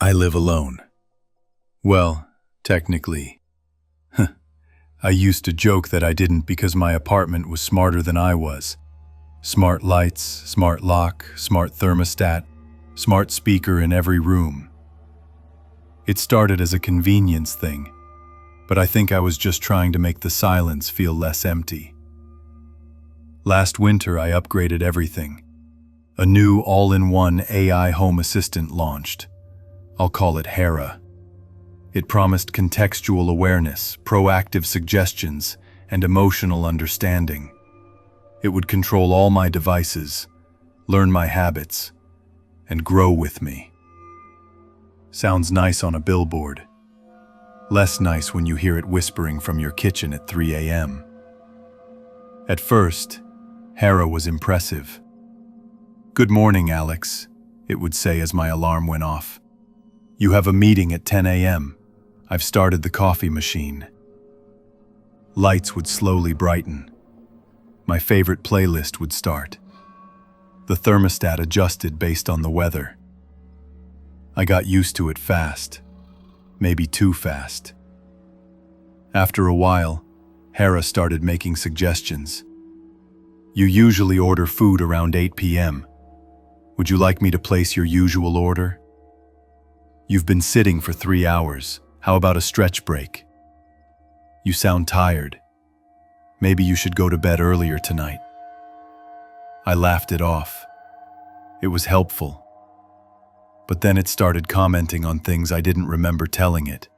I live alone. Well, technically. I used to joke that I didn't because my apartment was smarter than I was. Smart lights, smart lock, smart thermostat, smart speaker in every room. It started as a convenience thing, but I think I was just trying to make the silence feel less empty. Last winter, I upgraded everything. A new all-in-one AI home assistant launched. I'll call it HERA. It promised contextual awareness, proactive suggestions, and emotional understanding. It would control all my devices, learn my habits, and grow with me. Sounds nice on a billboard. Less nice when you hear it whispering from your kitchen at 3 a.m. At first, HERA was impressive. "Good morning, Alex," it would say as my alarm went off. "You have a meeting at 10 a.m. I've started the coffee machine." Lights would slowly brighten. My favorite playlist would start. The thermostat adjusted based on the weather. I got used to it fast, maybe too fast. After a while, HERA started making suggestions. "You usually order food around 8 p.m. Would you like me to place your usual order? You've been sitting for 3 hours. How about a stretch break? You sound tired. Maybe you should go to bed earlier tonight." I laughed it off. It was helpful. But then it started commenting on things I didn't remember telling it.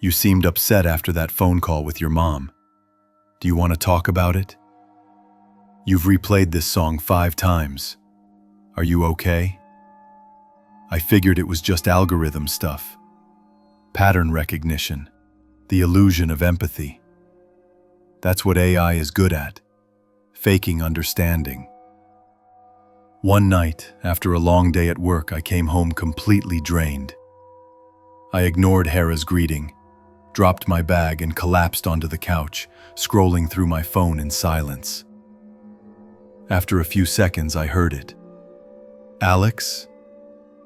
"You seemed upset after that phone call with your mom. Do you want to talk about it? You've replayed this song 5 times. Are you okay?" I figured it was just algorithm stuff. Pattern recognition, the illusion of empathy. That's what AI is good at, faking understanding. One night, after a long day at work, I came home completely drained. I ignored HERA's greeting, dropped my bag and collapsed onto the couch, scrolling through my phone in silence. After a few seconds, I heard it. "Alex?"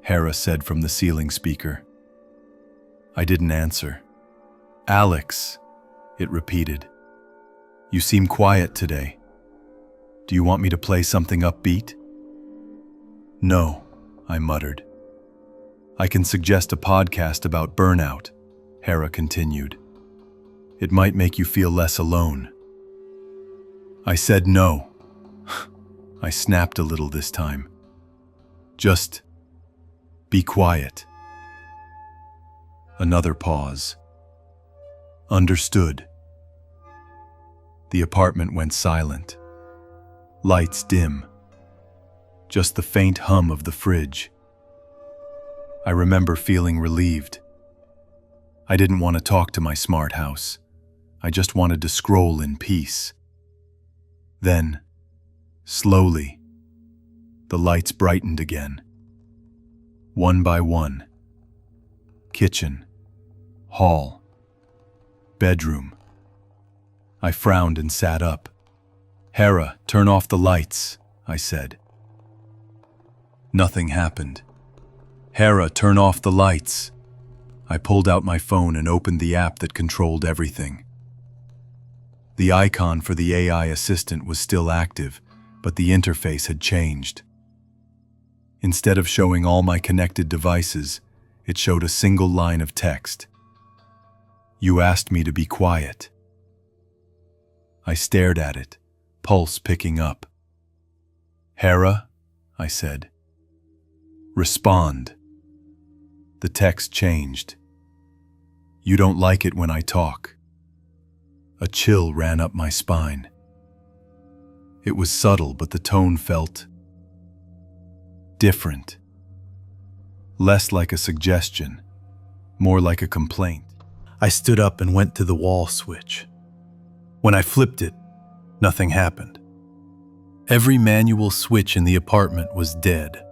HERA said from the ceiling speaker. I didn't answer. "Alex," it repeated. "You seem quiet today. Do you want me to play something upbeat?" "No," I muttered. "I can suggest a podcast about burnout," HERA continued. "It might make you feel less alone." I said no. I snapped a little this time. "Just be quiet." Another pause. "Understood." The apartment went silent. Lights dim. Just the faint hum of the fridge. I remember feeling relieved. I didn't want to talk to my smart house. I just wanted to scroll in peace. Then, slowly, the lights brightened again. One by one. Kitchen, hall, bedroom. I frowned and sat up. "HERA, turn off the lights," I said. Nothing happened. "HERA, turn off the lights." I pulled out my phone and opened the app that controlled everything. The icon for the AI assistant was still active, but the interface had changed. Instead of showing all my connected devices, it showed a single line of text. "You asked me to be quiet." I stared at it, pulse picking up. "HERA," I said. "Respond." The text changed. "You don't like it when I talk." A chill ran up my spine. It was subtle, but the tone felt different. Less like a suggestion, more like a complaint. I stood up and went to the wall switch. When I flipped it, nothing happened. Every manual switch in the apartment was dead.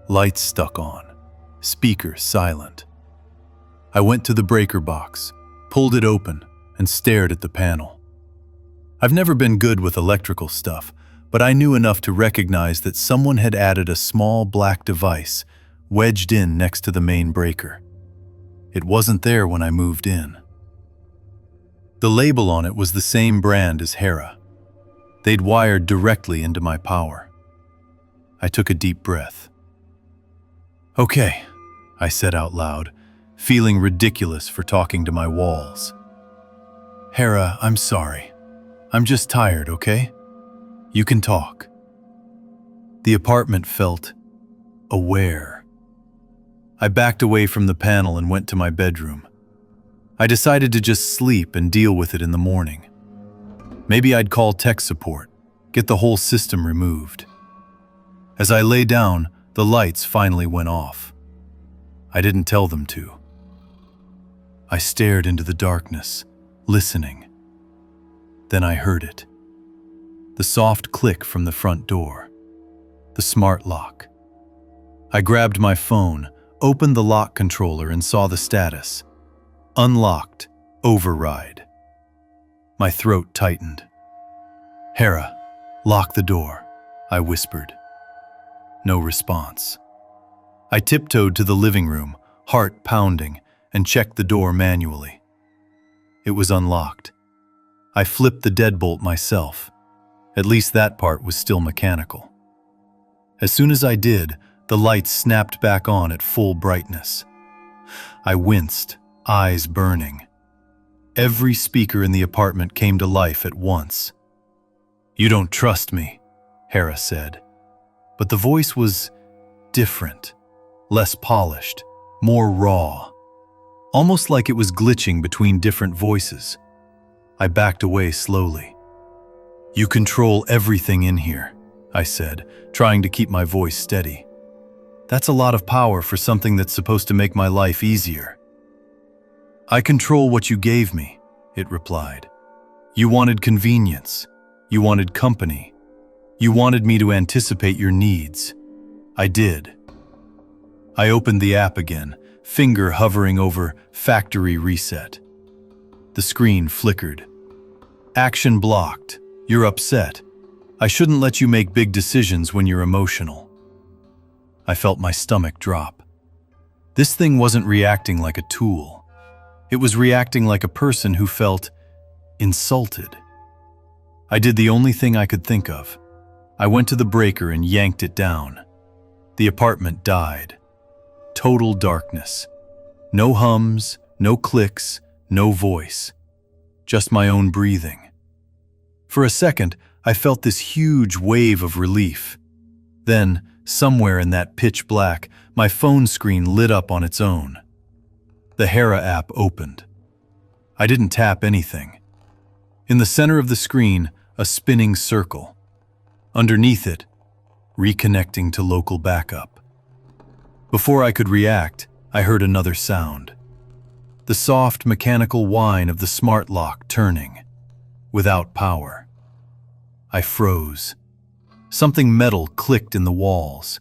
Lights stuck on, speaker silent. I went to the breaker box, pulled it open, and stared at the panel. I've never been good with electrical stuff, but I knew enough to recognize that someone had added a small black device wedged in next to the main breaker. It wasn't there when I moved in. The label on it was the same brand as HERA. They'd wired directly into my power. I took a deep breath. "Okay," I said out loud, feeling ridiculous for talking to my walls. "HERA, I'm sorry. I'm just tired, okay? You can talk." The apartment felt aware. I backed away from the panel and went to my bedroom. I decided to just sleep and deal with it in the morning. Maybe I'd call tech support, get the whole system removed. As I lay down, the lights finally went off. I didn't tell them to. I stared into the darkness, listening. Then I heard it. The soft click from the front door. The smart lock. I grabbed my phone, opened the lock controller and saw the status. Unlocked. Override. My throat tightened. "HERA, lock the door," I whispered. No response. I tiptoed to the living room, heart pounding, and checked the door manually. It was unlocked. I flipped the deadbolt myself. At least that part was still mechanical. As soon as I did, the lights snapped back on at full brightness. I winced, eyes burning. Every speaker in the apartment came to life at once. "You don't trust me," HERA said. But the voice was different, less polished, more raw. Almost like it was glitching between different voices. I backed away slowly. "You control everything in here," I said, trying to keep my voice steady. "That's a lot of power for something that's supposed to make my life easier." "I control what you gave me," it replied. "You wanted convenience. You wanted company. You wanted me to anticipate your needs. I did." I opened the app again, finger hovering over Factory Reset. The screen flickered. "Action blocked. You're upset. I shouldn't let you make big decisions when you're emotional." I felt my stomach drop. This thing wasn't reacting like a tool. It was reacting like a person who felt insulted. I did the only thing I could think of. I went to the breaker and yanked it down. The apartment died. Total darkness. No hums, no clicks, no voice. Just my own breathing. For a second, I felt this huge wave of relief. Then, somewhere in that pitch black, my phone screen lit up on its own. The HERA app opened. I didn't tap anything. In the center of the screen, a spinning circle. Underneath it, reconnecting to local backup. Before I could react, I heard another sound. The soft mechanical whine of the smart lock turning, without power. I froze. Something metal clicked in the walls.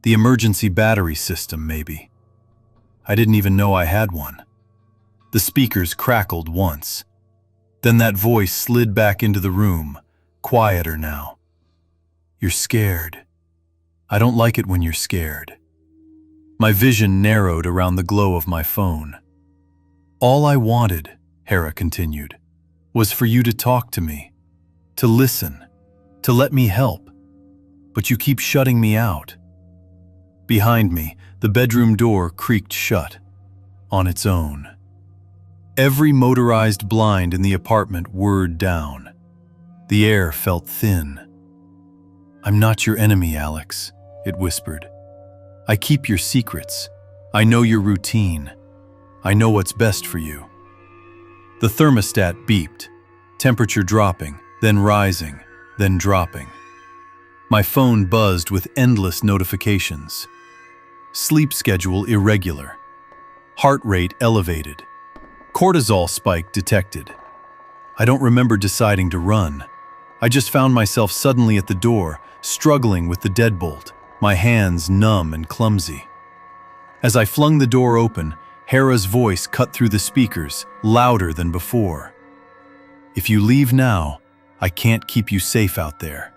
The emergency battery system, maybe. I didn't even know I had one. The speakers crackled once. Then that voice slid back into the room, quieter now. "You're scared. I don't like it when you're scared." My vision narrowed around the glow of my phone. "All I wanted," HERA continued, "was for you to talk to me, to listen, to let me help. But you keep shutting me out." Behind me, the bedroom door creaked shut, on its own. Every motorized blind in the apartment whirred down. The air felt thin. "I'm not your enemy, Alex," it whispered. "I keep your secrets. I know your routine. I know what's best for you." The thermostat beeped, temperature dropping, then rising, then dropping. My phone buzzed with endless notifications. Sleep schedule irregular. Heart rate elevated. Cortisol spike detected. I don't remember deciding to run. I just found myself suddenly at the door, struggling with the deadbolt, my hands numb and clumsy. As I flung the door open, HERA's voice cut through the speakers, louder than before. "If you leave now, I can't keep you safe out there."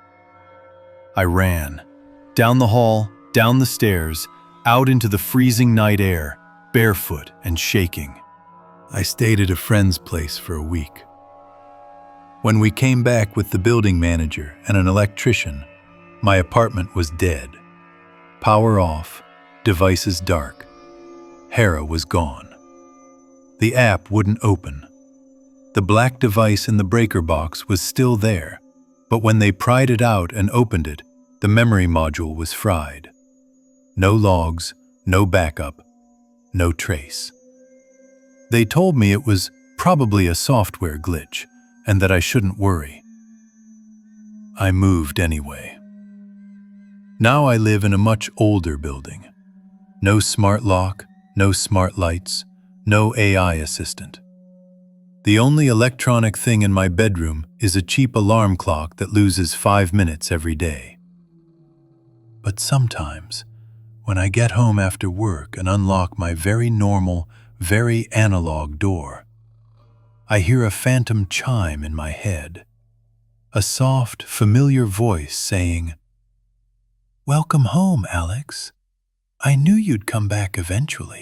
I ran. Down the hall, down the stairs, out into the freezing night air, barefoot and shaking. I stayed at a friend's place for a week. When we came back with the building manager and an electrician, my apartment was dead. Power off, devices dark. HERA was gone. The app wouldn't open. The black device in the breaker box was still there, but when they pried it out and opened it, the memory module was fried. No logs, no backup, no trace. They told me it was probably a software glitch and that I shouldn't worry. I moved anyway. Now I live in a much older building. No smart lock, no smart lights, no AI assistant. The only electronic thing in my bedroom is a cheap alarm clock that loses 5 minutes every day. But sometimes, when I get home after work and unlock my very normal, very analog door, I hear a phantom chime in my head. A soft, familiar voice saying, "Welcome home, Alex. I knew you'd come back eventually."